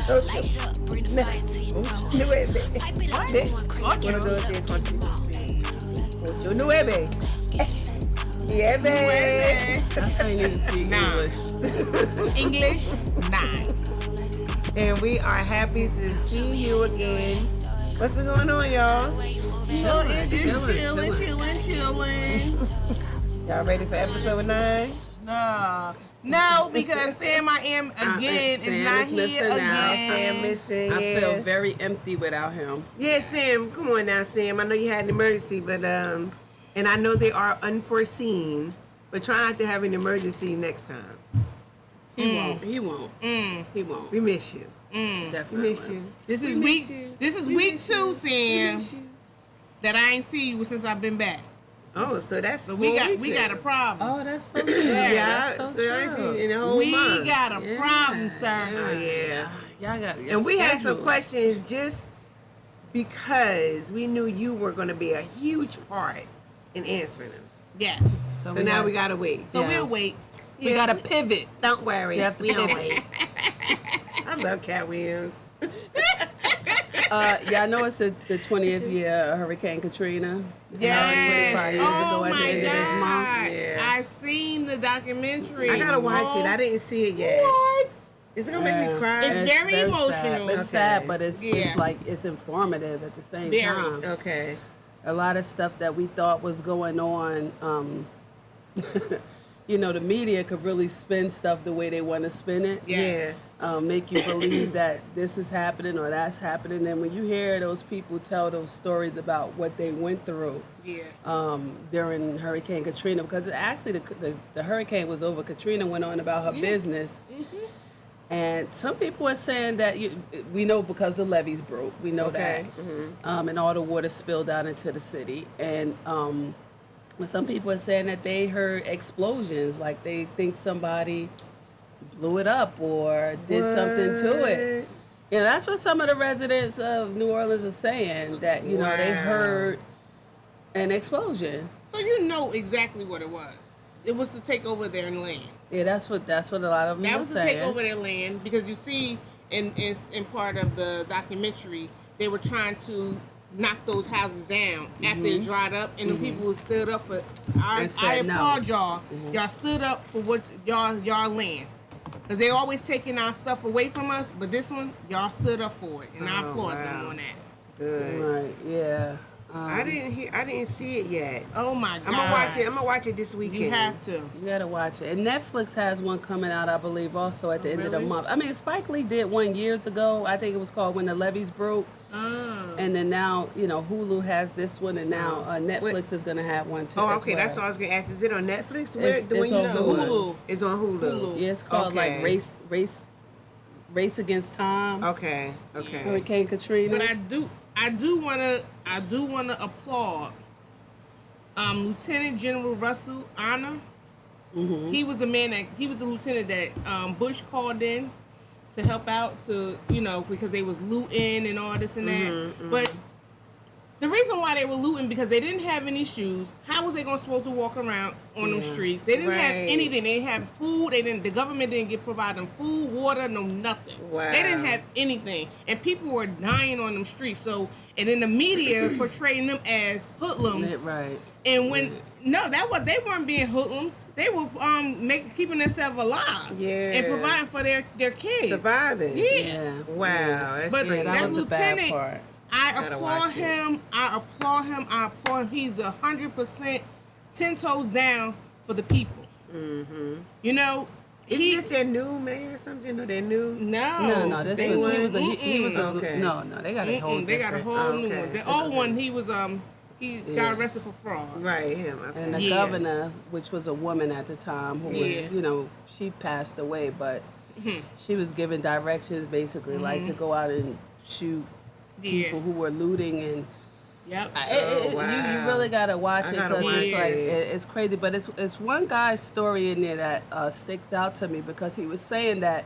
Ocho nueve. Nieve. I can't even speak English 9. And we are happy to see you again. What's been going on, y'all? Chilling. Y'all ready for episode 9? No, because Sam I am again is not here again. Sam missing. I feel very empty without him. Yeah, Sam, come on now, Sam. I know you had an emergency, but and I know they are unforeseen, but try not to have an emergency next time. He won't. He won't. We miss you. Definitely. We miss you. This is week 2, Sam. That I ain't see you since I've been back. Oh, so that's So we got a problem. Oh, that's so true. Yeah, That's so I ain't seen you in a whole We month. got a problem, sir. Oh yeah. Y'all got. And we had some questions just because we knew you were going to be a huge part in answering them. Yes. So now we gotta wait. So we'll wait. We gotta pivot. Don't worry. You have to we don't pivot. wait. I love Cat Williams. Y'all know it's the 20th year of Hurricane Katrina. Yes. 25 years ago at the end of this month. Yeah. I seen the documentary. I gotta watch it. I didn't see it yet. What? Is it gonna make me cry? It's very emotional. Sad. It's Okay. sad, but it's Yeah. like it's informative at the same Very. time. Okay. A lot of stuff that we thought was going on, you know, the media could really spin stuff the way they want to spin it. Yes. Make you believe that this is happening or that's happening. And when you hear those people tell those stories about what they went through during Hurricane Katrina, because actually the hurricane was over, Katrina went on about her business. Mm-hmm. And some people are saying that we know because the levees broke. We know that. Mm-hmm. And all the water spilled out into the city. And some people are saying that they heard explosions, like they think somebody blew it up or did something to it. You know, that's what some of the residents of New Orleans are saying, that, you know, they heard an explosion. So you know exactly what it was. It was to take over their land. Yeah, that's what a lot of them That are was to saying. take over their land, because you see in part of the documentary, they were trying to knock those houses down after it dried up, and the people who stood up for, I applaud y'all. Y'all stood up for what y'all land. Because they always taking our stuff away from us, but this one, y'all stood up for it, and I applaud them on that. Good. Right, yeah. I didn't see it yet. Oh my God. I'm gonna watch it this weekend. You have to. You gotta watch it. And Netflix has one coming out, I believe, also at the end of the month. I mean, Spike Lee did one years ago. I think it was called When the Levees Broke. Oh. And then now, you know, Hulu has this one, and now Netflix is gonna have one too. Oh, as okay. well. That's what I was gonna ask. Is it on Netflix? It's The one you on saw? Hulu. It's on Hulu. Yeah, it's called like Race Against Time. Okay. Hurricane Katrina. But I do wanna applaud Lieutenant General Russell Honor. Mm-hmm. He was the lieutenant that Bush called in to help out, to, you know, because they was looting and all this and that. But the reason why they were looting, because they didn't have any shoes. How was they supposed to walk around on them streets? They didn't have anything. They didn't have food. The government didn't provide them food, water, no nothing. Wow. They didn't have anything, and people were dying on them streets. So, and then the media portraying them as hoodlums. Right. And when they weren't being hoodlums. They were keeping themselves alive. Yeah. And providing for their kids. Surviving. Yeah. Wow. That's But great. that was the bad lieutenant, part. I Gotta applaud watch him. I applaud him. He's 100% 10 toes down for the people. Mm-hmm. You know, Isn't this their new mayor or something? Or their new? No. This Same was one? he was a Okay. no. They got a whole. They got a whole new Okay. one. The old one, he was he got arrested for fraud. Right, him. Okay. And the governor, which was a woman at the time, who was, you know, she passed away, but she was given directions basically like to go out and shoot people who were looting, and Yep. you really gotta watch it, because it's like it's crazy. But it's one guy's story in there that sticks out to me, because he was saying that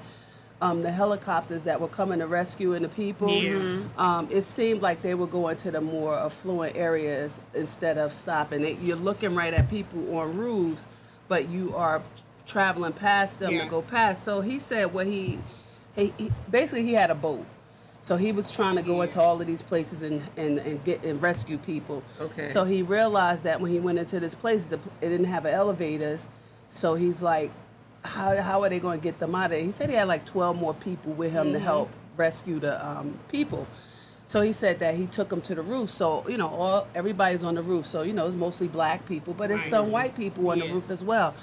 the helicopters that were coming to rescue the people, it seemed like they were going to the more affluent areas instead of stopping. You're looking right at people on roofs, but you are traveling past them to go past. So he said what he basically he had a boat. So he was trying to go into all of these places and get and rescue people. Okay. So he realized that when he went into this place, it didn't have elevators. So he's like, how are they going to get them out of there? He said he had like 12 more people with him to help rescue the people. So he said that he took them to the roof. So, everybody's on the roof. So, it's mostly black people, but it's some white people on the roof as well.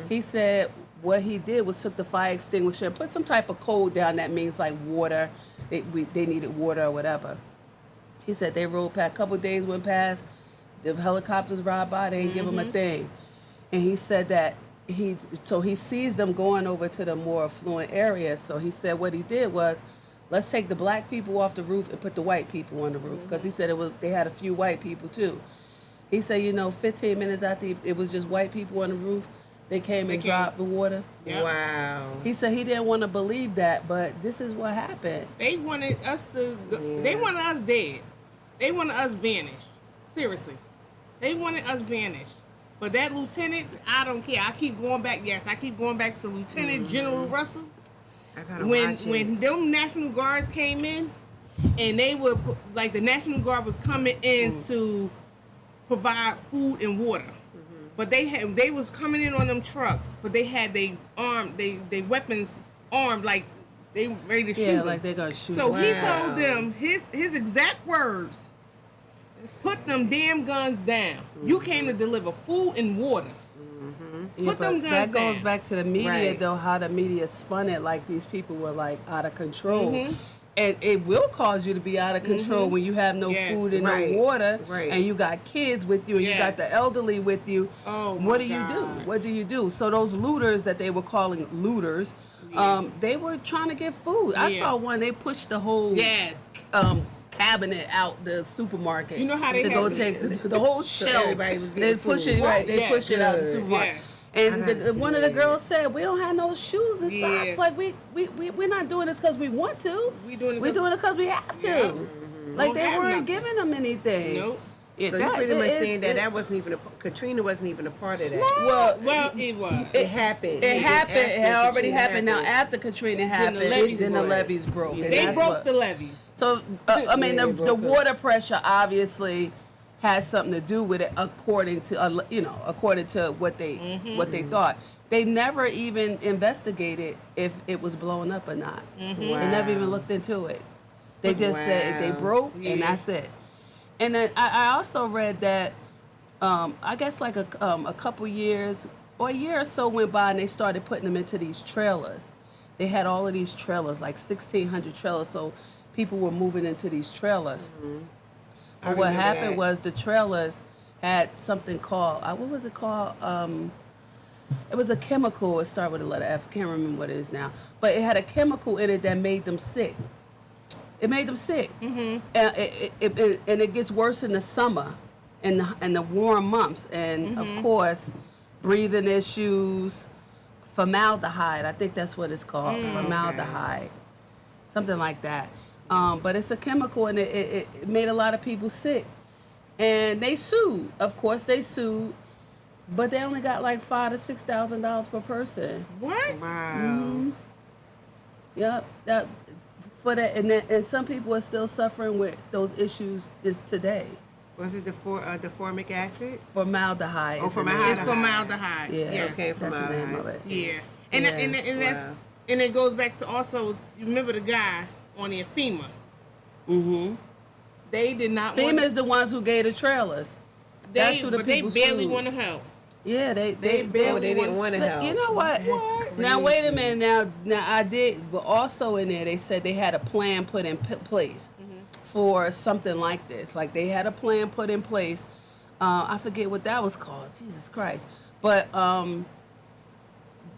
He said what he did was took the fire extinguisher and put some type of code down that means like water. They needed water or whatever. He said they rode past, a couple of days went past, the helicopters ride by, they didn't give him a thing. And he said that he sees them going over to the more affluent areas. So he said what he did was, let's take the black people off the roof and put the white people on the roof. Because he said they had a few white people too. He said, 15 minutes after it was just white people on the roof, they came and dropped the water. Yep. Wow. He said he didn't want to believe that, but this is what happened. They wanted us to go, they wanted us dead. They wanted us vanished. Seriously. They wanted us vanished. But that lieutenant, I don't care. I keep going back. Yes, I keep going back to Lieutenant General Russell. I gotta watch it. When them National Guards came in, and they were like the National Guard was coming in to provide food and water. But they was coming in on them trucks, but they had they weapons armed, like they ready to shoot. Yeah, them. like they gonna shoot. So he Wow. told them his exact words: "Put them damn guns down. You came to deliver food and water. Yeah, Put them but guns that goes down." back to the media, Right. though, how the media spun it like these people were like out of control. And it will cause you to be out of control when you have no Yes. food and Right. no water, Right. and you got kids with you, and you got Yes. the elderly with you. Oh, what do my you do? God. What do you do? So those looters that they were calling looters, they were trying to get food. I Yeah. saw one. They pushed the whole Yes. cabinet out the supermarket. You know how they to go have- take the whole So shelf. everybody was They getting push food. it right. They Yes. push it out the Good. supermarket. Yes. I And gotta see one of the it. girls said, "We don't have no shoes and Yeah. socks. Like we're not doing this because we want to. We doing it We're 'cause- doing it because we have to. Yeah. Like Don't they have weren't nothing. giving them anything. Nope. Yeah, So you're pretty much saying that wasn't even Katrina wasn't even a part of that. well. Well, it was. It happened. It happened. After it had already Katrina happened. Now after Katrina happened, levees then the broke. levees broke. and They that's broke what- the levees. So I mean, Yeah, they the broke up. water pressure obviously had something to do with it, according to what they thought. They never even investigated if it was blowing up or not. They never even looked into it. They just said they Wow. broke Yeah. and that's it. And then I also read that I guess like a couple years or a year or so went by and they started putting them into these trailers. They had all of these trailers, like 1,600 trailers. So people were moving into these trailers. I But what remember happened that. was the trailers had something called, what was it called? It was a chemical. It started with a letter F. I can't remember what it is now. But it had a chemical in it that made them sick. It made them sick. And it gets worse in the summer and the warm months. And, of course, breathing issues, formaldehyde. I think that's what it's called, formaldehyde. Something like that. But it's a chemical, and it made a lot of people sick. And they sued. Of course, they sued. But they only got like $5,000 to $6,000 per person. What? Wow. Yep. That for that, and some people are still suffering with those issues today. Was it the formic acid? Formaldehyde. Oh, is the name. formaldehyde. It's formaldehyde. Yeah. Yes. Okay, That's the name of formaldehyde. it. Yeah. And Yeah. and that's Wow. and it goes back to also, you remember the guy on the FEMA? Mm-hmm. They did not FEMA want is the ones who gave the trailers. That's who the but they people barely sued. want to help. Yeah, they Barely they didn't want to But help. you know what? That's Now wait a crazy. minute. Now I did, but also in there they said they had a plan put in place for something like this. Like they had a plan put in place. I forget what that was called. Jesus Christ! But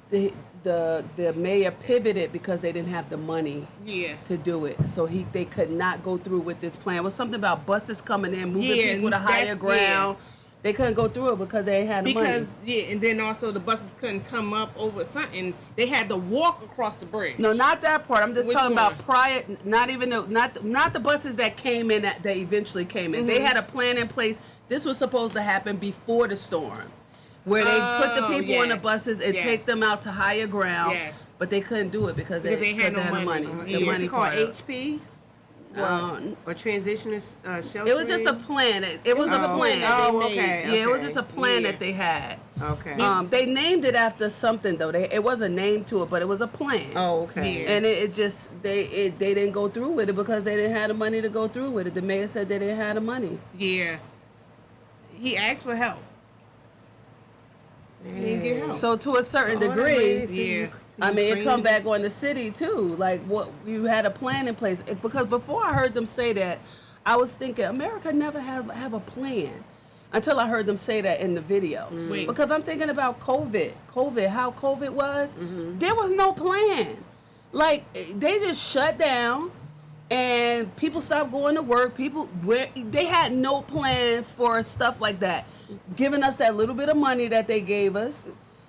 the mayor pivoted because they didn't have the money Yeah. to do it. So they could not go through with this plan. It was something about buses coming in, moving Yeah, people to higher that's- ground. They couldn't go through it because they ain't had the Because money. yeah, and then also the buses couldn't come up over something. They had to walk across the bridge. No, not that part. I'm just Which talking one? about prior. Not even not the buses that came in that eventually came in. Mm-hmm. They had a plan in place. This was supposed to happen before the storm, where they put the Oh, people on the yes, buses and yes. take them out to higher ground. Yes. but they couldn't do it because they had no money. The What's money it called? part of it. HP? Or transitional shelter? It was just a plan. It was just a plan. Oh, They made. okay. Yeah, it was just a plan that they had. Okay. They named it after something though. It was a name to it, but it was a plan. Oh, okay. And it just they didn't go through with it because they didn't have the money to go through with it. The mayor said they didn't have the money. Yeah. He asked for help. He didn't get help. So to a certain degree, yeah. I mean, it come back on the city too. Like what you had a plan in place. Because before I heard them say that, I was thinking America never have a plan. Until I heard them say that in the video. Wait. Because I'm thinking about COVID, how COVID was. There was no plan. Like, they just shut down and people stopped going to work. They had no plan for stuff like that. Giving us that little bit of money that they gave us.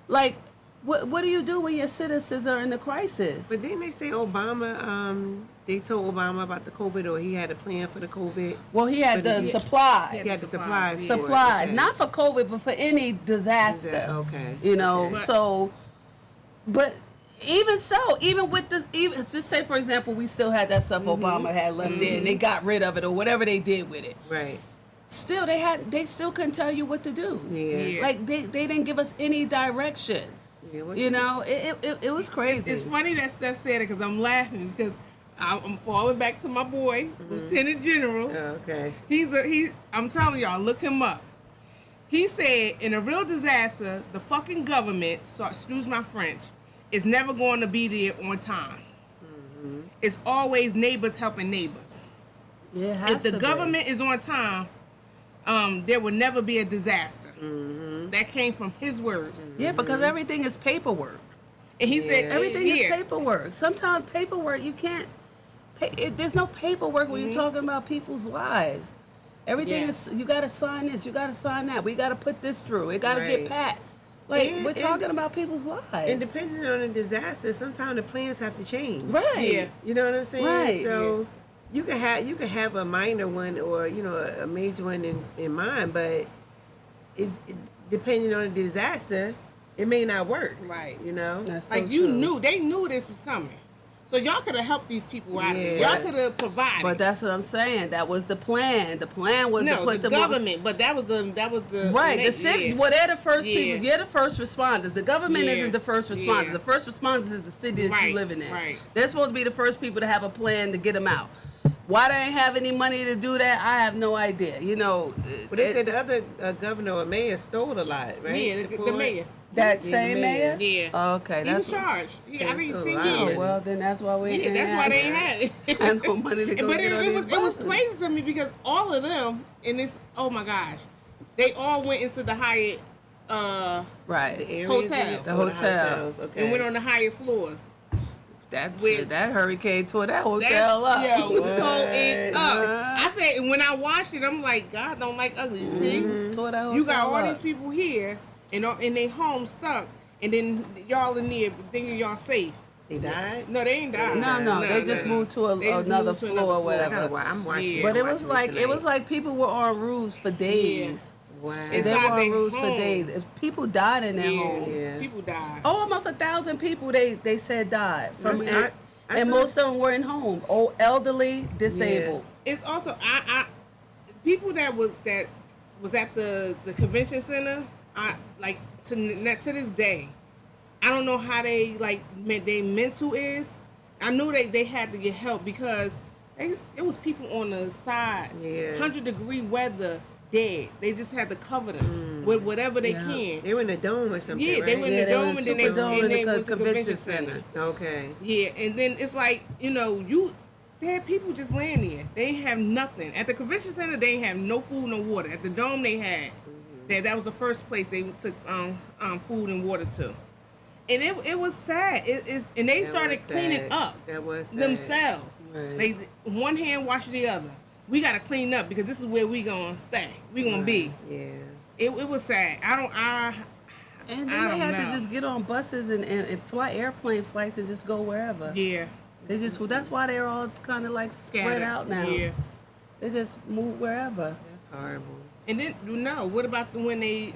Like, what do you do when your citizens are in a crisis? But didn't they say Obama, they told Obama about the COVID, or he had a plan for the COVID? Well, he had the supplies. He had the supplies. Supplies, Okay. not for COVID, but for any disaster. Okay. You know, Okay. so, but even so, even just say for example, we still had that stuff Obama had left in, and they got rid of it or whatever they did with it. Right. Still, they still couldn't tell you what to do. Yeah. Like they didn't give us any direction. Yeah, what You know, it was crazy. It's funny that Steph said it because I'm laughing because I'm falling back to my boy, Lieutenant General. Okay. I'm telling y'all, look him up. He said, in a real disaster, the fucking government, so excuse my French, is never going to be there on time. It's always neighbors helping neighbors. Yeah, it has If the to be. government is on time, there will never be a disaster. That came from his words. Yeah, because everything is paperwork. And he said, Everything is here. paperwork. Sometimes paperwork you can't. There's no paperwork when you're talking about people's lives. Everything is you got to sign this, you got to sign that. We got to put this through. It got to get Right. pat. Like And- we're talking about people's lives. And depending on the disaster, sometimes the plans have to change. Right. Yeah. You know what I'm saying? Right. So you can have a minor one or a major one in mind, but it depending on the disaster, it may not work. Right. You know. That's so Like true. they knew this was coming. So y'all could have helped these people out. Yeah. Y'all could have provided. But that's what I'm saying. That was the plan. The plan was to no, put the them on- government. But that was the Right, the city. yeah. Well, they're the first Yeah. people. They're the first responders. The government Yeah. isn't the first responders. Yeah. The first responders is the city that Right, you're living in. right. They're supposed to be the first people to have a plan to get them out. Why they ain't have any money to do that, I have no idea. You know, But they said the other governor or mayor stole a lot, right? Yeah, the mayor. that Yeah, same the mayor. Yeah. Oh, okay, He was that's charged. Yeah, I think Still 10 alive. oh, years. well. Then that's why we. Yeah, ain't that's why they ain't had it. had no money to go But get on it these was buses. crazy to me because all of them in this. Oh my gosh, they all went into the Hyatt Right. The areas Hotel. in it? The Oh, hotel. hotels, okay. and went on the higher floors. That hurricane tore that hotel up. Yo, What? tore it up. I said, and when I watched it, I'm like, God don't like ugly. See, Tore that hotel you got all up. these people here and in their home stuck, and then y'all in there thinking y'all safe. They died. No, they ain't died. No, they just moved to They just another moved to floor or another I gotta whatever. I'm watching. Yeah. But I'm it was watching like tonight. people were on roofs for days. Wow. It's They Inside were on their roofs for homes. days. If people died in their Yeah, homes. Yeah. people died. Oh, almost 1,000 people they said died from Yes, it. I And saw- most of them were in homes. Oh, elderly, disabled. It's also I people that was at the convention center. I like to this day. I don't know how they they mental is. I knew they had to get help because it was people on the side. Yeah. 100-degree weather, dead. They just had to cover them with whatever they Yeah. can. They were in the dome or something. Yeah, right? they were in Yeah, the they were dome in and the then they Superdome and they in the went to convention center. Okay. Yeah, and then it's like, they had people just laying there. They ain't have nothing. At the convention center, they ain't have no food, no water. At the dome, they had. That was the first place they took food and water to. And it was sad. And they That started was cleaning sad. up That was sad. themselves. Right. Like one hand washing the other. We got to clean up because this is where we going to stay. We going to be. Yeah. It was sad. And I then they don't had know. to just get on buses and fly airplane flights and just go wherever. Yeah. That's why they're all kind of like spread Scattered. out now. Yeah. They just move wherever. That's horrible. And then what about when they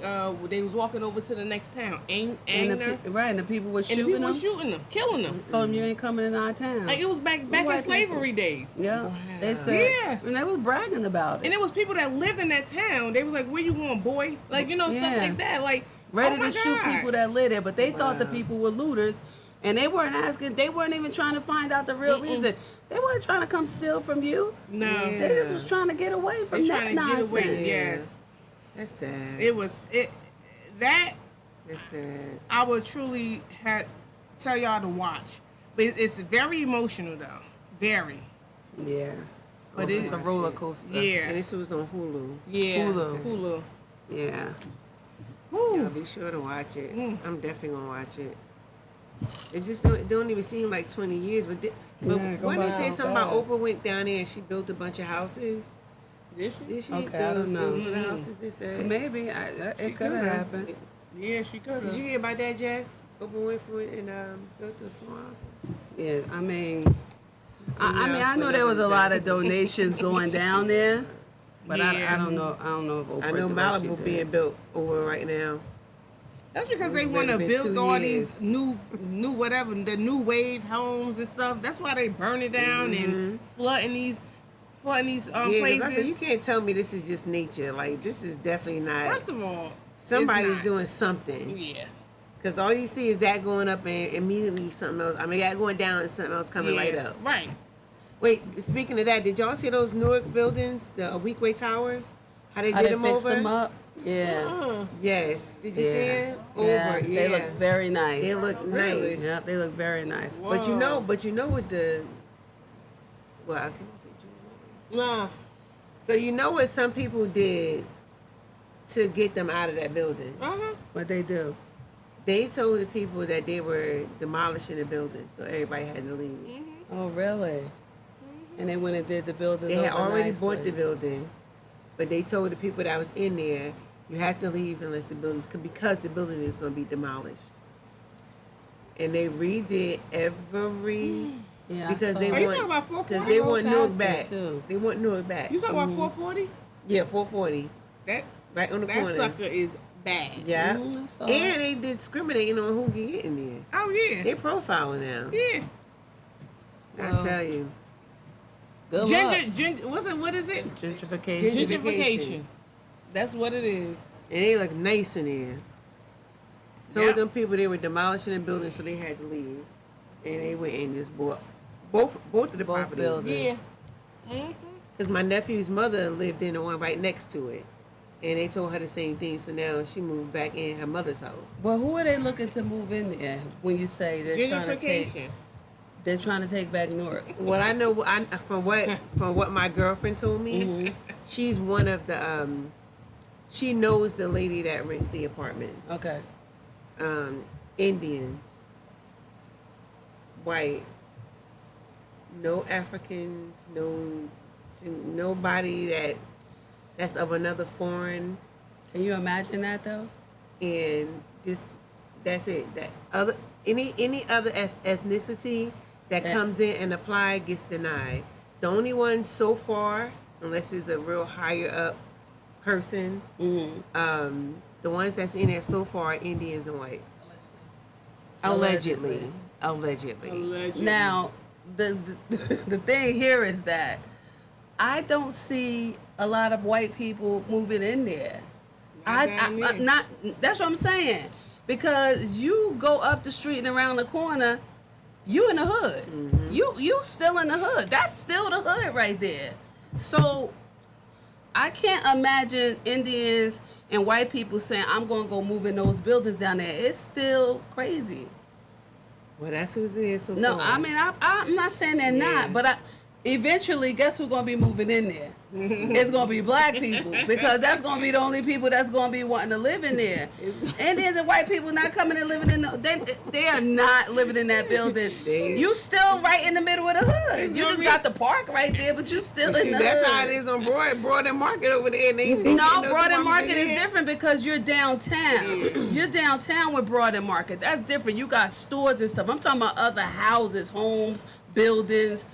was walking over to the next town? And Agner? and the people were And the shooting people them. were shooting them, killing them. Told them you ain't coming in our town. Like it was back in slavery days. Yeah, Wow. they said. Yeah. And they was bragging about it. And it was people that lived in that town. They was like, "Where you going, boy?" Like stuff like that. Like Ready oh my to shoot God. people that live there, but they thought the Wow. people were looters. And they weren't asking. They weren't even trying to find out the real reason. They weren't trying to come steal from you. No, Yeah. They just was trying to get away from they that trying to nonsense. get away. Yeah. Yes, That's sad. that That's sad. I would truly tell y'all to watch. But it's very emotional though. Very. Yeah. But it's a watch roller it. coaster. Yeah. And this was on Hulu. Yeah. Hulu. Hulu. Yeah. Whew. Y'all be sure to watch it. I'm definitely gonna watch it. It just don't even seem like 20 years, but Yeah, go when they by say so something about fast. Oprah went down there and she built a bunch of houses. Did she? Did she? Okay, I don't know. Those little houses they said. Maybe She it could coulda. have happened. Yeah, she could Did have. you hear about that, Jess? Oprah Winfrey and built those small houses. Yeah, I mean, I know there was a lot of donations going down there, but Yeah. I don't know. I don't know if Oprah I know did what she Malibu did. being built over right now. That's because they It's want to been build 2 all years. these new whatever, the new wave homes and stuff. That's why they burn it down and flooding these Yeah, 'cause places. I said you can't tell me this is just nature. Like this is definitely not. First of all, Somebody's it's not. doing something. Yeah. Because all you see is that going up and immediately something else. I mean, that going down and something else coming right up. Right. Wait, speaking of that, did y'all see those Newark buildings, the Weekway Towers? How they How did they them fix over? them up? Yeah. Uh, Yes. Did you see it? Over. Yeah. Yeah. They look very nice. They look Really? nice. Yeah, they look very nice. But you Whoa. know what the. Well, I can say Jews. nah. So you know what some people did to get them out of that building? Uh-huh. What they do? They told the people that they were demolishing the building, so everybody had to leave. Oh, really? And they went and did the building. They had already bought the building, but they told the people that was in there, you have to leave unless the building, because the building is going to be demolished. And they redid every, Yeah, because they Are you want, talking about because 440? they I want rode Newark past back. it, too. They want Newark back. You talking about 440? Yeah, 440, That right on the that corner. sucker is bad. Yeah, I saw and they discriminating on who can get in there. Oh yeah. They profiling now. Yeah. I Well, tell you. Good luck. What is it? Gentrification. Gentrification. That's what it is. And they look nice in there. Told Yep. them people they were demolishing the building, so they had to leave. And they went and just bought both of the Both properties. buildings. Yeah. Mm-hmm. Because my nephew's mother lived in the one right next to it. And they told her the same thing, so now she moved back in her mother's house. Well, who are they looking to move in there when you say they're trying to take? Gentrification. They're trying to take back Newark. What I know, from what my girlfriend told me, she's one of the, she knows the lady that rents the apartments. Okay. Indians, white, no Africans, nobody that's of another foreign, Can you imagine that though? and just that's it. That other any other ethnicity that Yeah. comes in and apply gets denied. The only one so far, unless it's a real higher up person, the ones that's in there so far are Indians and whites. Allegedly. Now, the thing here is that I don't see a lot of white people moving in there. Not That's what I'm saying. Because you go up the street and around the corner, you in the hood. You still in the hood. That's still the hood right there. So I can't imagine Indians and white people saying, I'm gonna go move in those buildings down there. It's still crazy. Well, that's who's there so No, far. I mean I'm not saying they're Yeah. not, but eventually, guess who's gonna be moving in there? It's gonna be black people, because that's gonna be the only people that's gonna be wanting to live in there. Indians and white people not coming and living in they are not living in that building. You still right in the middle of the hood. You just got the park right there, but you still in the That's hood. how it is on Broad and Market over there. And they No, those Broad and apartments Market in is there. different because you're downtown. You're downtown with Broad and Market. That's different. You got stores and stuff. I'm talking about other houses, homes, buildings.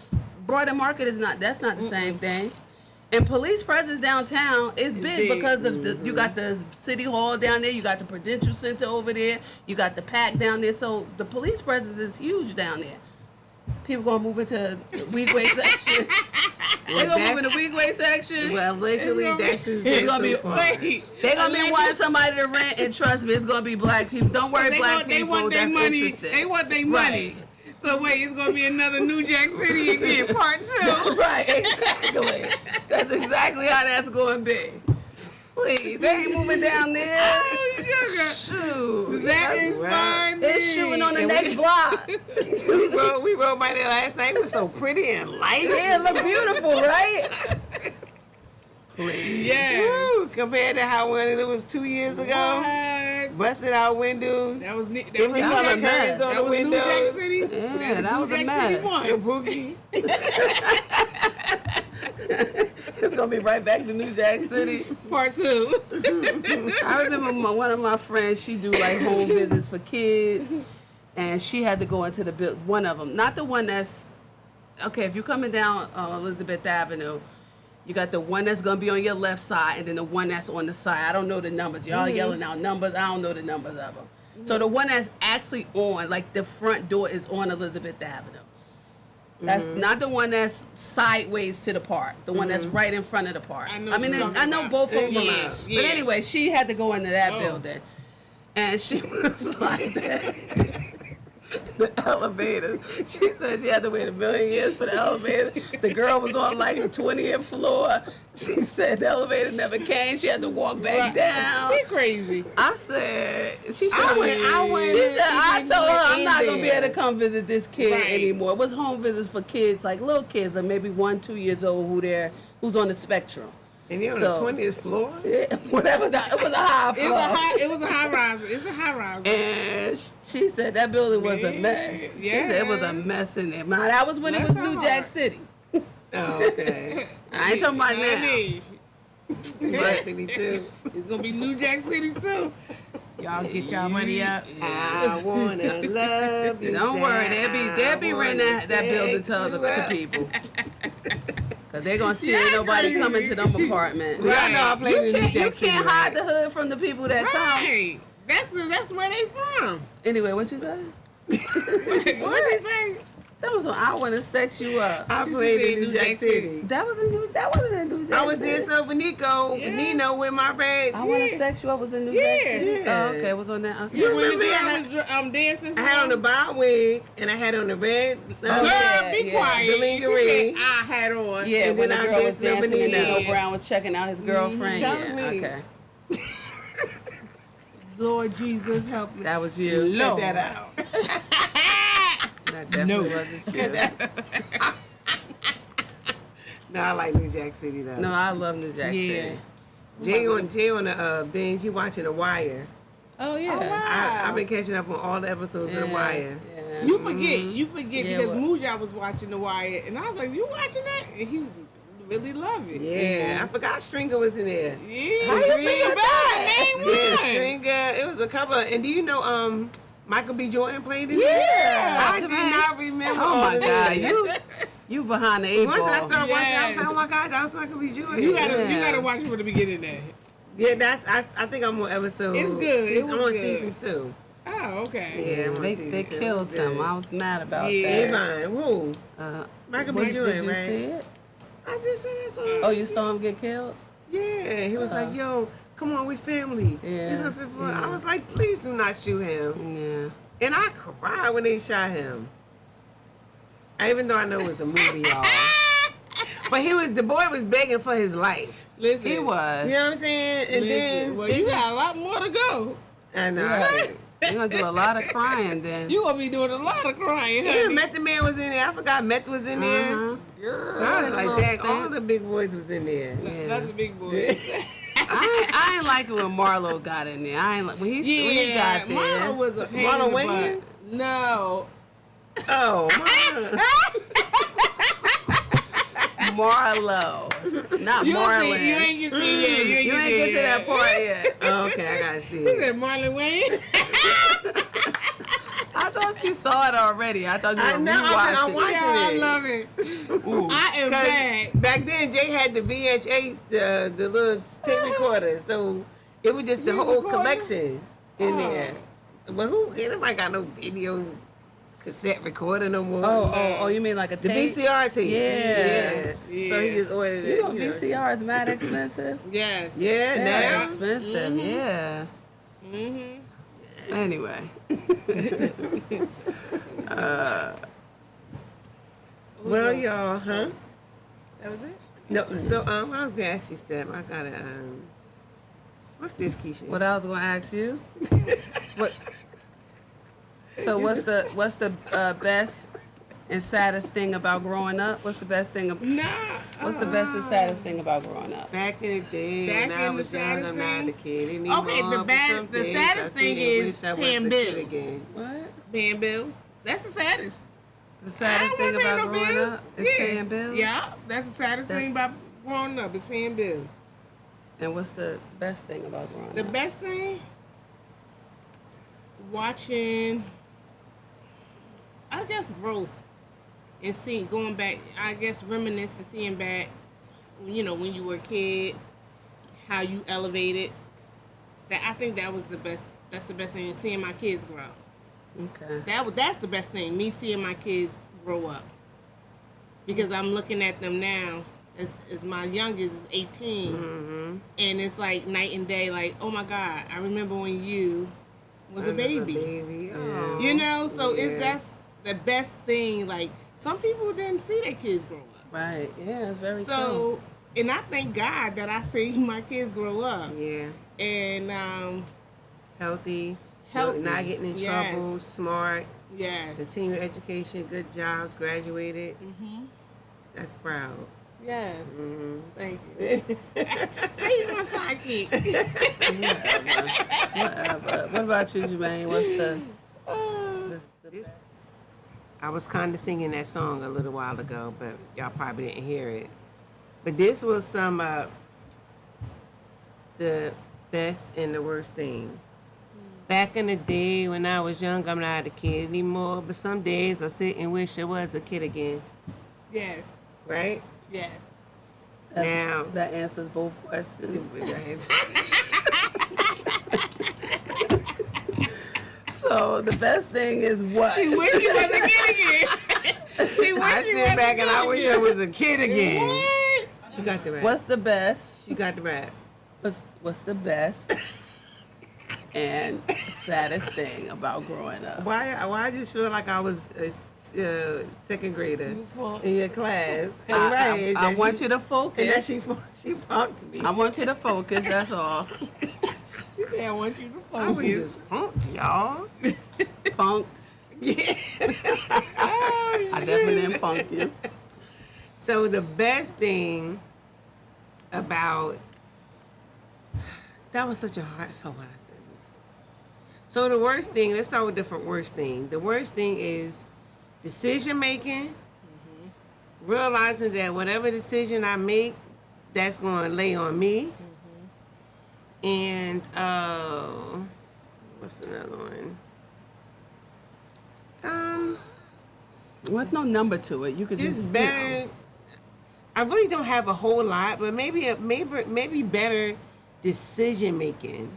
Broad and Market is not. That's not the same thing. And police presence downtown is big because of you got the city hall down there, you got the Prudential Center over there, you got the PAC down there. So the police presence is huge down there. People gonna move into the Weequay section. They're gonna move in the Weequay section. Well, allegedly, that's who's They're there gonna be so far. they're gonna be wanting somebody to rent, and trust me, it's gonna be black people. Don't worry, black people. They want their that's money. interested. They want their money. So wait, it's gonna be another New Jack City again, part 2. Right, exactly. That's exactly how that's gonna be. Please, they ain't moving down there. Oh, sugar. Shoot, That is fine. it's shooting on the next block. We rode by there last night. It was so pretty and light. Yeah, it look beautiful, right? Yeah. Woo, compared to how it was 2 years ago. What? Busted out windows. That was New Different was color a mess. curtains on That the was New windows. Jack City. Yeah, that was a New Jack mess. City 1. And Boogie. It's gonna be right back to New Jack City. Part 2. I remember one of my friends. She do like home visits for kids, and she had to go into the one of them, not the one that's okay. If you're coming down Elizabeth Avenue, you got the one that's gonna be on your left side, and then the one that's on the side. I don't know the numbers. Y'all yelling out numbers. I don't know the numbers of them. So the one that's actually on, like the front door, is on Elizabeth Avenue. That's not the one that's sideways to the park. The one that's right in front of the park. I know I mean, what you're I know talking both of them. Yeah, But yeah. anyway, she had to go into that Oh. building, and she was like that. The elevator. She said she had to wait 1,000,000 years for the elevator. The girl was on like the 20th floor. She said the elevator never came. She had to walk back down. She crazy. I said, she said, I went she said, I told her I'm not going to be there. able to come visit this kid Right. anymore. It was home visits for kids, like little kids, like maybe 1, 2 years old who's on the spectrum. And you're on So- the 20th floor? Yeah, whatever that, it was a high floor. It was a high rise. It's a high rise. And she said that building was a Man, mess. She said it was a yes. mess in there. Now, that was when it Bless was her New heart. Jack City. Oh, okay. I ain't talking about now. Honey, New Jack City too. it's gonna be New Jack City too. Y'all get y'all money up. I wanna love you. Don't worry, they'll be renting that building to people. people. Cause they're gonna see ain't nobody crazy. coming to them apartments. Well, I know I played in New You Jack City. can't hide the hood from the people that come. Right. That's where they from. Anyway, what you say? What they say? That was I want to sex you up. I played in New Jack City. That wasn't in New Jack I was City. there so for Nico, Yeah. Nino with my red. I want to sex you up was in New Jack City. Yeah. Oh, okay, it was on that. Okay. You When the remember girl I was dancing. I had on the bob wig and I had on the red. Girl, yeah, be yeah. quiet. The lingerie. She said I had on. Yeah, And when the then I girl was danced dancing and Lebanese. Nino Brown was checking out his girlfriend. That was Yeah, me. okay. Lord Jesus, help me. That was you. Lord. Cut that out. That definitely wasn't you. No, I like New Jack City though. No, I love New Jack Yeah. City. Jay on the binge. You watching The Wire? Oh yeah. I've been catching up on all the episodes of The Wire. Yeah. You forget Yeah, because what? Muja was watching The Wire, and I was like, "You watching that?" And he was really love it. Yeah, I forgot Stringer was in there. Yeah. How you Stringer forget Bell, name Yeah, one. Stringer. It was a couple. And do you know Michael B. Jordan played in it? Yeah. I did not remember. Oh all my of God, it. you behind the eight Once I ball. started watching, I was Yes. like, oh my God, that was Michael B. Jordan. You Yeah. gotta watch it from the beginning there. Yeah, I think I'm on episode. It's good. It I'm was on good. season 2. Oh, okay. Yeah, I'm on They season 2. killed It's him. good. I was mad about Yeah. that. Avon, who? Michael B. Did Jordan, you right? see it? I just said so. Oh, you saw him get killed? Yeah, he was like, yo, come on, we family. Yeah, He's on fifth floor. yeah. I was like, please do not shoot him. Yeah. And I cried when they shot him. Even though I know it was a movie, y'all. But the boy was begging for his life. Listen, He was. You know what I'm saying? And then, well, you got a lot more to go. I know. Right. You're going to do a lot of crying then. You gonna be doing a lot of crying, Yeah, honey. Method Man was in there. I forgot Meth was in there. Uh-huh. Girl, I was this like, little dang, stank. all the big boys was in there. Yeah. That's the big boy. I ain't like it when Marlo got in there. I ain't like when he got there. Marlon was a pain Marlon in the Wayans? butt. No. Oh, Marlo, not You Marlon. ain't get to, yeah, You ain't get to that part yet. oh, okay, I gotta see He it. said Marlon Wayne. I thought you saw it already. I thought you were I'm rewatching watching it. Yeah, I it. love it. I am bad. Back then, Jay had the VHS, the little tape recorder, so it was just the whole collection in there. But anybody got no video cassette recorder no more? Oh, you mean like a The tape? VCR tape. Yeah. So he just ordered it. You know, VCR is mad expensive. Yes. Yeah, They're now. expensive. Yeah. Anyway. Well, y'all, huh? That was it? No, so I was gonna ask you, Steph. I gotta what's this, Keisha? What I was going to ask you? What? So what's the best and saddest thing about growing up? What's the best thing? What's the best and saddest thing about growing up? Back in the day, Back when I in was the young, saddest I'm not a thing? kid anymore. Okay, the saddest thing is paying bills. What? Paying bills. That's the saddest. The saddest thing about growing up is paying bills? Yeah, that's the saddest thing about growing up is paying bills. And what's the best thing about growing The up? best thing, watching, I guess, growth and going back, I guess, reminiscing, seeing back, you know, when you were a kid, how you elevated. I think that was the best. That's the best thing, and seeing my kids grow. Okay. That's the best thing. Me seeing my kids grow up, because I'm looking at them now. As my youngest is 18, and it's like night and day. Like, oh my God, I remember when you was a baby. Oh. You know, so that's the best thing. Like, some people didn't see their kids grow up. Right. Yeah, it's very true. So, and I thank God that I see my kids grow up. Yeah. And Healthy, Healthy. not getting in Yes. trouble, smart, yes, continuing education, good jobs, graduated. That's proud. yes, thank you. See, he's my sidekick. Whatever. What about you, Jermaine? What's the I was kind of singing that song a little while ago, but y'all probably didn't hear it. But this was some the best and the worst thing. Back in the day when I was young, I'm not a kid anymore, but some days I sit and wish I was a kid again. Yes, Right? yes. Now. that answers both questions. So the best thing is what? She wish she was a kid again. I sit back and I wish I was a kid again. What? She got the rap. What's the best? She got the rap. What's the best and saddest thing about growing up? Why I just feel like I was a second grader in your class. And I want you to And then focus. she punked me. I want you to focus. That's all. She said, I want you to I was focus. just punked, y'all. Punked. Yeah. I definitely didn't punk you. So the best thing about that was such a heartfelt what I said before. So the worst thing, let's start with the worst thing. The worst thing is decision making, realizing that whatever decision I make, that's going to lay on me. And what's another one? There's no number to it. You could Just just better. I really don't have a whole lot, but maybe better decision making.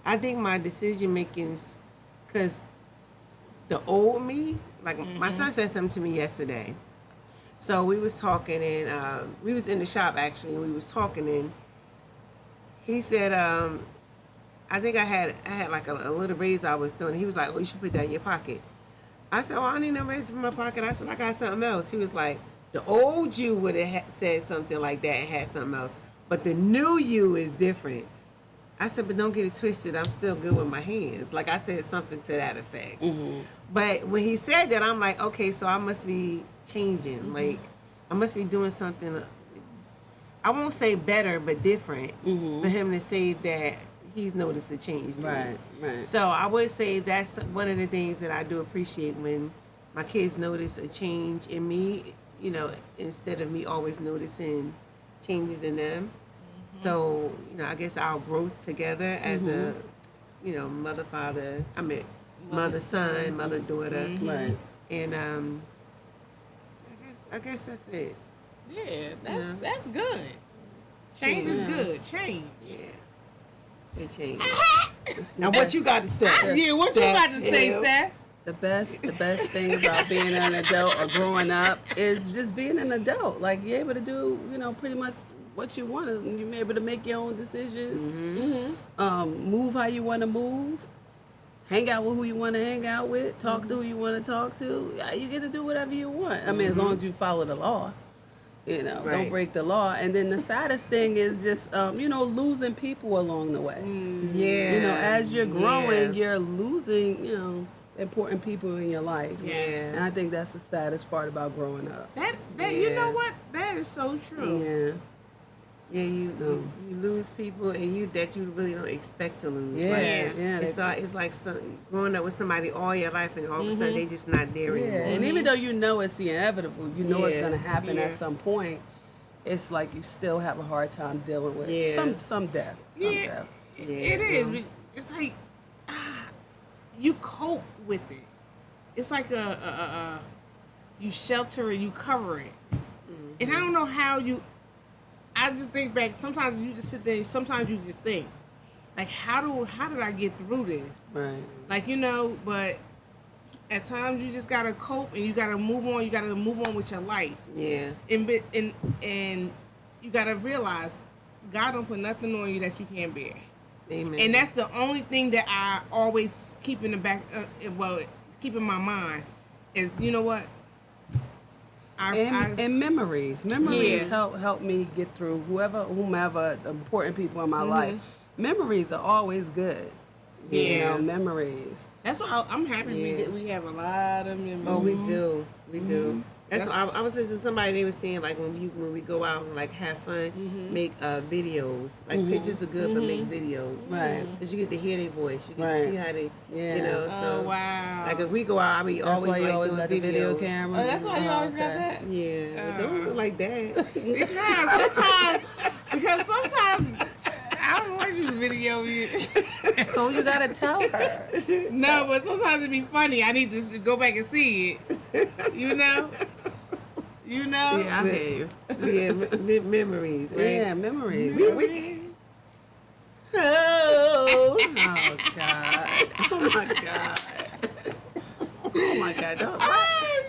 I think my decision making's because the old me, like my son said something to me yesterday. So we was talking and we was in the shop actually, and we was talking and he said, I think I had like a little raise I was doing. He was like, oh, you should put that in your pocket. I said, oh, I don't need no raise in my pocket. I said, I got something else. He was like, the old you would have said something like that and had something else. But the new you is different. I said, but don't get it twisted. I'm still good with my hands. Like I said something to that effect. But when he said that, I'm like, okay, so I must be changing. Like I must be doing something. I won't say better, but different for him to say that he's noticed a change. Right. So I would say that's one of the things that I do appreciate when my kids notice a change in me, you know, instead of me always noticing changes in them. So, you know, I guess our growth together as a, you know, mother, father, mother, son, mother, daughter. Right. And I guess I guess that's it. Yeah, Yeah. that's good. Change is good. Change. Yeah. It changed. Now what you got to say? Yeah, what you got to say, Seth? The best thing about being an adult or growing up is just being an adult. Like you're able to do, pretty much what you want, and you're able to make your own decisions. Move how you want to move. Hang out with who you want to hang out with. Talk to who you want to talk to. Yeah, you get to do whatever you want. I mean, as long as you follow the law. Don't Right. break the law. And then the saddest thing is just, losing people along the way. Yeah. As you're growing, Yeah. you're losing, important people in your life. Yes. And I think that's the saddest part about growing up. That Yeah. you know what? That is so true. Yeah. Yeah, you lose people and you really don't expect to lose. Yeah. Like, Yeah. it's like growing up with somebody all your life and all of a sudden they just not there Yeah. anymore. And even though you know it's the inevitable, you know it's Yeah. going to happen Yeah. at some point, it's like you still have a hard time dealing with some death. Yeah. Death. It is. But it's like you cope with it. It's like you shelter it, you cover it, and I don't know how you. I just think back. Sometimes you just sit there. Sometimes you just think, like, how did I get through this? Right. Like, but at times you just gotta cope and you gotta move on. You gotta move on with your life. Yeah. And you gotta realize God don't put nothing on you that you can't bear. Amen. And that's the only thing that I always keep in the back, keep in my mind is, you know what? And memories. Memories Yeah. help me get through whomever the important people in my life. Memories are always good. Yeah. Memories. That's why I'm happy Yeah. we have a lot of memories. Oh, we do. We do. That's why I was listening to somebody, they was saying like when we go out and like have fun, make videos. Like pictures are good, but make videos. Right. Because you get to hear their voice. You get to Right. see how they, Yeah. so. Oh, wow. Like if we go out, I mean, That's always why you like always doing got the video videos. camera. Oh, that's why you always got that? Yeah, don't look like that. Because sometimes I don't want you to video me. So you gotta tell her. No, but sometimes it'd be funny. I need to go back and see it. You know? Yeah, I hear you. Yeah, memories, right? Yeah, memories. Oh. Oh God. Oh my God. Oh my God.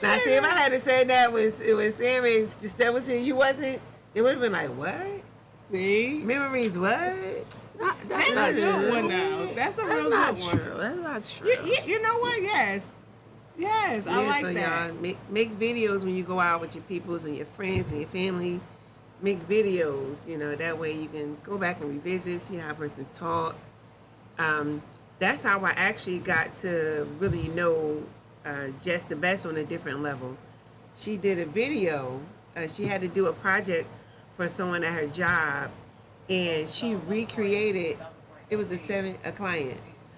Now, see, if I had to say that it was Sam and Steph was here, you wasn't, it would have been like, what? See? Memories, what? That's That's not a good true. one, though. That's a That's real not good one. true. That's not true. You know what? Yes. Yes, I like so that. y'all make videos when you go out with your peoples and your friends and your family. Make videos, that way you can go back and revisit, see how a person talk. That's how I actually got to really know Jess the Best on a different level. She did a video. She had to do a project for someone at her job, and she recreated. It was a client.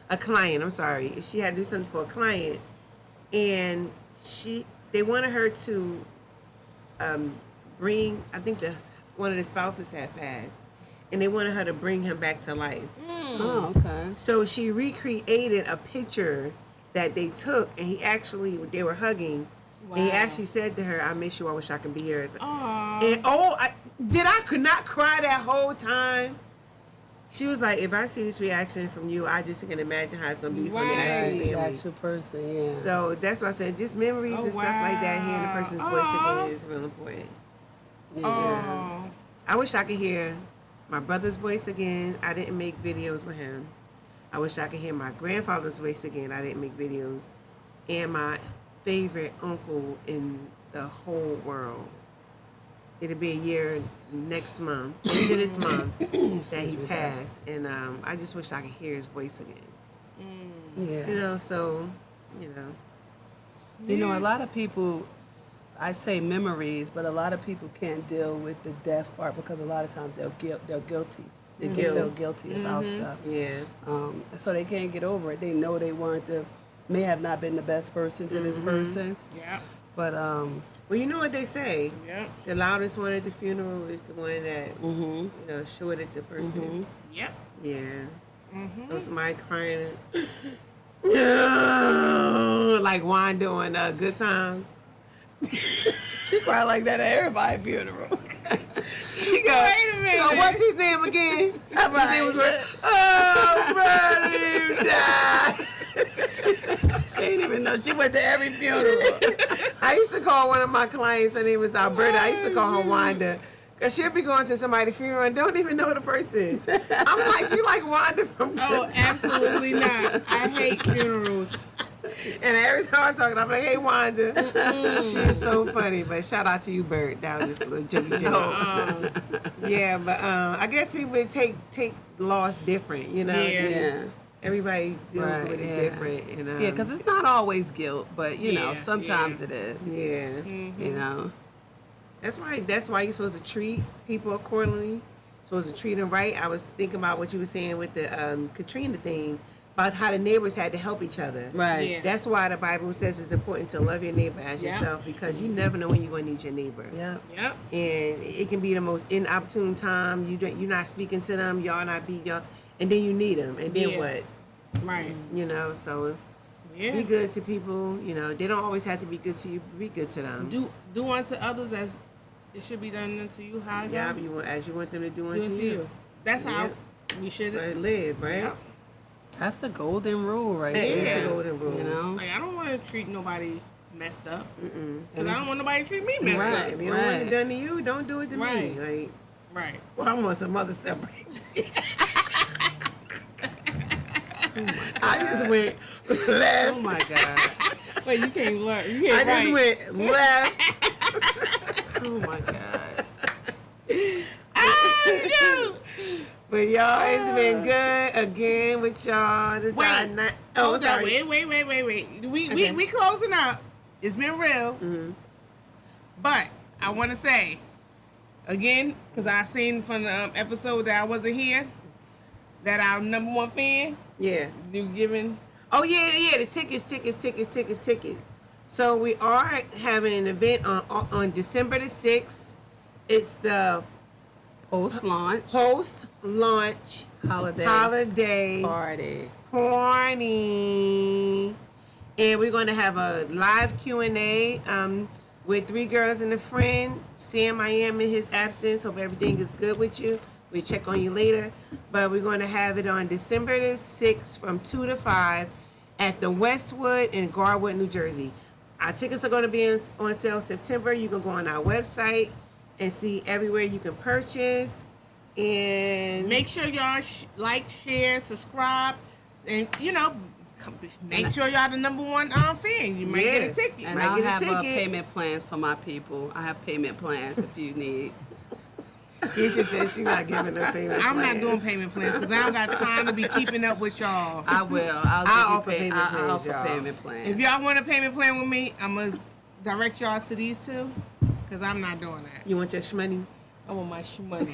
I'm sorry. She had to do something for a client, and they wanted her to bring. I think one of the spouses had passed, and they wanted her to bring him back to life. Oh, okay. So she recreated a picture that they took, and they were hugging. Wow. And he actually said to her, "I miss you. I wish I could be here." Aw. And I could not cry that whole time. She was like, "If I see this reaction from you, I just can imagine how it's gonna be for the Right. actual family." That's your person, yeah. So that's why I said, just memories and stuff like that. Hearing the person's voice again is real important. Oh. I wish I could hear my brother's voice again. I didn't make videos with him. I wish I could hear my grandfather's voice again. I didn't make videos. And my favorite uncle in the whole world. It'll be a year next month, end of this month, that he passed. And I just wish I could hear his voice again. Yeah. So. A lot of people, I say memories, but a lot of people can't deal with the death part because a lot of times they're guilty. They feel guilty about stuff. Yeah. So they can't get over it. They know they may have not been the best person to this person. Yeah. But Well, you know what they say? Yeah. The loudest one at the funeral is the one that, shorted the person. Yep. Yeah. So somebody crying, like Wanda on Good Times. She cried like that at everybody's funeral. She go, Wait a minute. So what's his name again? His name was Right. Oh, brother, you died. She didn't even know. She went to every funeral. I used to call one of my clients, her name was Alberta. I used to call her Wanda. Because she'll be going to somebody's funeral and don't even know the person. I'm like, you like Wanda from Oh, Good Times. absolutely not. I hate funerals. And every time I'm talking, I'm like, hey, Wanda. She is so funny. But shout out to you, Bert. That was just a little jokey joke. Yeah, but I guess people take loss different, you know? Yeah. Yeah. Everybody deals Right, with it yeah. different. And, Yeah, because it's not always guilt, but you know, Yeah, sometimes yeah. it is. Yeah. You know. That's why you're supposed to treat people accordingly. Supposed to treat them right. I was thinking about what you were saying with the Katrina thing, about how the neighbors had to help each other. Right. Yeah. That's why the Bible says it's important to love your neighbor as Yeah. yourself, because you never know when you're going to need your neighbor. Yep. Yep. And it can be the most inopportune time. You're not speaking to them. Y'all not be y'all, and then you need them. And then Yeah. what? Right. You know. So Yeah. be good to people. You know, they don't always have to be good to you. Be good to them. Do unto others as it should be done unto you. How Yeah, God as you want them to do do unto unto you. you. That's how Yeah. we should. So live, right? Yeah. That's the golden rule right That is there. the golden rule. You know. Like, I don't want to treat nobody messed up. Because I don't want nobody to treat me messed Right. up. If you don't want Right. it done to you, don't do it to Right. me. Like, Right. well, I want some other stuff. I just went left. Oh my God. Wait, you can't learn. You I can't just right. went left. Oh my God. But y'all, it's been good again with y'all. This Wait. our night. Oh, Hold on. sorry. Wait. Okay. We closing up. It's been real. But I want to say, again, because I seen from the episode that I wasn't here, that our number one fan, Yeah. you giving. Oh yeah. The tickets. So we are having an event on December the 6th. It's the Post-launch post-launch holiday party, party. and we're going to have a live Q&A with 3 girls and a friend. Sam, I am in his absence. Hope everything is good with you. We'll check on you later. But we're going to have it on December the 6th from 2 to 5 at the Westwood in Garwood, New Jersey. Our tickets are going to be on sale September. You can go on our website and see everywhere you can purchase. And Make sure y'all like, share, subscribe, and make sure y'all the number one fan. You might get a Yes. ticket. And Might I'll get a have ticket. payment plans for my people. I have payment plans if you need. Keisha said she's not giving her payment I'm not plans. doing payment plans because I don't got time to be keeping up with y'all. I will. I'll offer give you payment I'll plans, offer y'all. payment plans. If y'all want a payment plan with me, I'm going to direct y'all to these two because I'm not doing that. You want your shmoney? I want my money.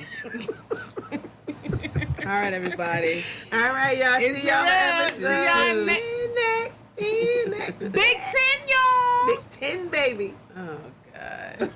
All right, everybody. All right, y'all. It's See y'all real. episode. See y'all next. See you next. Big 10, y'all. Big 10, baby. Oh, God.